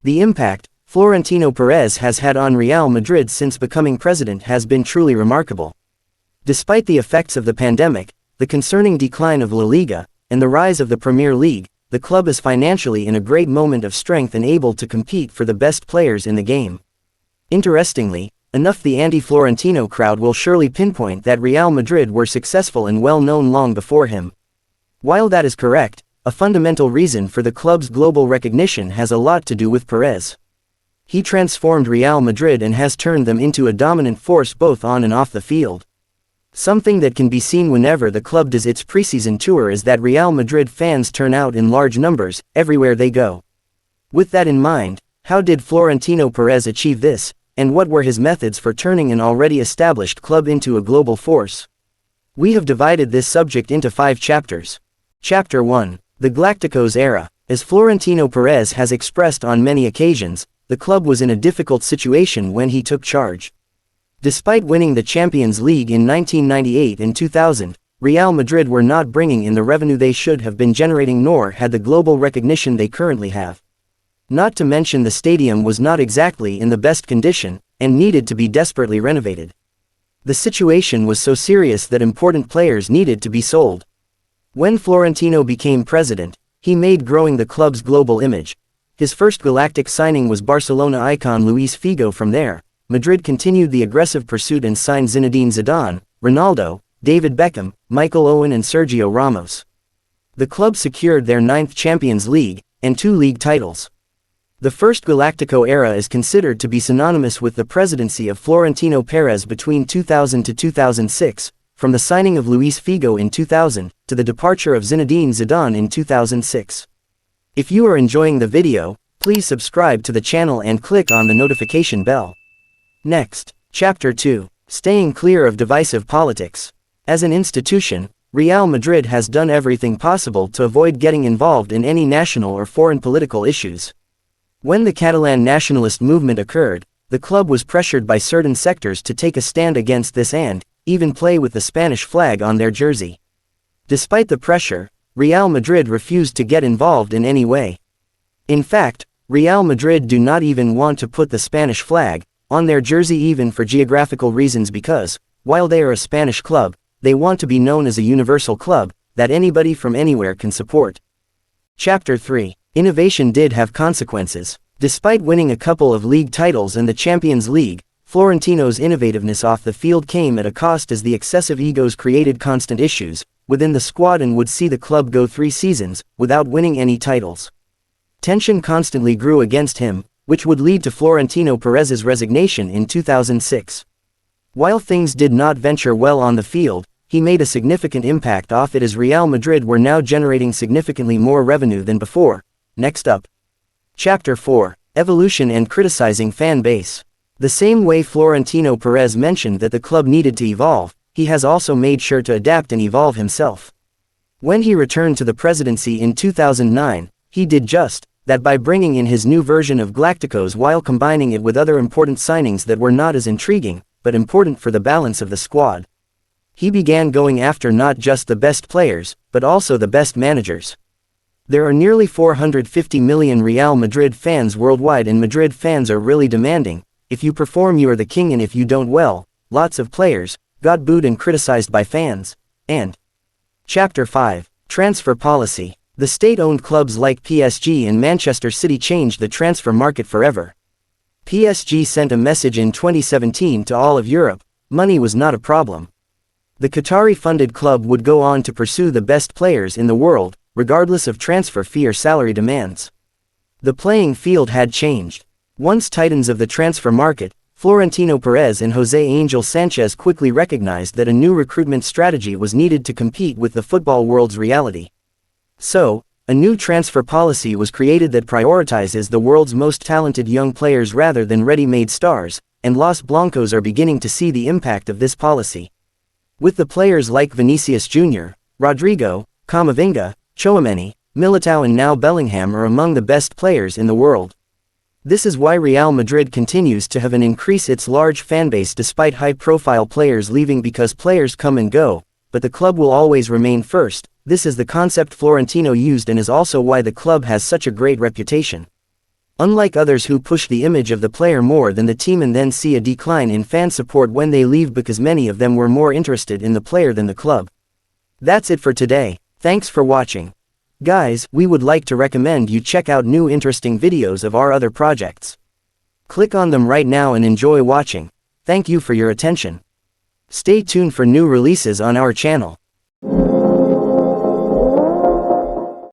The impact Florentino Perez has had on Real Madrid since becoming president has been truly remarkable. Despite the effects of the pandemic, the concerning decline of La Liga, and the rise of the Premier League, the club is financially in a great moment of strength and able to compete for the best players in the game. Interestingly enough, the anti-Florentino crowd will surely pinpoint that Real Madrid were successful and well known long before him. While that is correct, a fundamental reason for the club's global recognition has a lot to do with Perez. He transformed Real Madrid and has turned them into a dominant force both on and off the field. Something that can be seen whenever the club does its preseason tour is that Real Madrid fans turn out in large numbers, everywhere they go. With that in mind, how did Florentino Perez achieve this, and what were his methods for turning an already established club into a global force? We have divided this subject into 5 chapters. Chapter 1. The Galacticos era. As Florentino Perez has expressed on many occasions, the club was in a difficult situation when he took charge. Despite winning the Champions League in 1998 and 2000, Real Madrid were not bringing in the revenue they should have been generating nor had the global recognition they currently have. Not to mention the stadium was not exactly in the best condition, and needed to be desperately renovated. The situation was so serious that important players needed to be sold. When Florentino became president, he made growing the club's global image. His first Galactic signing was Barcelona icon Luis Figo. From there, Madrid continued the aggressive pursuit and signed Zinedine Zidane, Ronaldo, David Beckham, Michael Owen and Sergio Ramos. The club secured their 9th Champions League, and 2 league titles. The first Galactico era is considered to be synonymous with the presidency of Florentino Perez between 2000 to 2006, from the signing of Luis Figo in 2000, to the departure of Zinedine Zidane in 2006. If you are enjoying the video, please subscribe to the channel and click on the notification bell. Next, Chapter 2. Staying clear of divisive politics. As an institution, Real Madrid has done everything possible to avoid getting involved in any national or foreign political issues. When the Catalan nationalist movement occurred, the club was pressured by certain sectors to take a stand against this and even play with the Spanish flag on their jersey. Despite the pressure, Real Madrid refused to get involved in any way. In fact, Real Madrid do not even want to put the Spanish flag on their jersey even for geographical reasons because, while they are a Spanish club, they want to be known as a universal club that anybody from anywhere can support. Chapter 3. Innovation did have consequences. Despite winning a couple of league titles and the Champions League, Florentino's innovativeness off the field came at a cost as the excessive egos created constant issues within the squad and would see the club go 3 seasons without winning any titles. Tension constantly grew against him, which would lead to Florentino Perez's resignation in 2006. While things did not venture well on the field, he made a significant impact off it as Real Madrid were now generating significantly more revenue than before. Next up. Chapter 4. Evolution and criticizing fan base. The same way Florentino Perez mentioned that the club needed to evolve, he has also made sure to adapt and evolve himself. When he returned to the presidency in 2009, he did just that by bringing in his new version of Galacticos while combining it with other important signings that were not as intriguing, but important for the balance of the squad. He began going after not just the best players, but also the best managers. There are nearly 450 million Real Madrid fans worldwide and Madrid fans are really demanding, if you perform you are the king and if you don't well, lots of players got booed and criticized by fans. And Chapter 5. Transfer policy. The state-owned clubs like PSG and Manchester City changed the transfer market forever. PSG sent a message in 2017 to all of Europe, money was not a problem. The Qatari-funded club would go on to pursue the best players in the world, regardless of transfer fee or salary demands. The playing field had changed. Once titans of the transfer market, Florentino Perez and José Ángel Sánchez quickly recognized that a new recruitment strategy was needed to compete with the football world's reality. So, a new transfer policy was created that prioritizes the world's most talented young players rather than ready-made stars, and Los Blancos are beginning to see the impact of this policy. With the players like Vinicius Jr., Rodrigo, Camavinga, Tchouaméni, Militao and now Bellingham are among the best players in the world. This is why Real Madrid continues to have and increase its large fanbase despite high-profile players leaving because players come and go, but the club will always remain first. This is the concept Florentino used and is also why the club has such a great reputation. Unlike others who push the image of the player more than the team and then see a decline in fan support when they leave because many of them were more interested in the player than the club. That's it for today. Thanks for watching. Guys, we would like to recommend you check out new interesting videos of our other projects. Click on them right now and enjoy watching. Thank you for your attention. Stay tuned for new releases on our channel.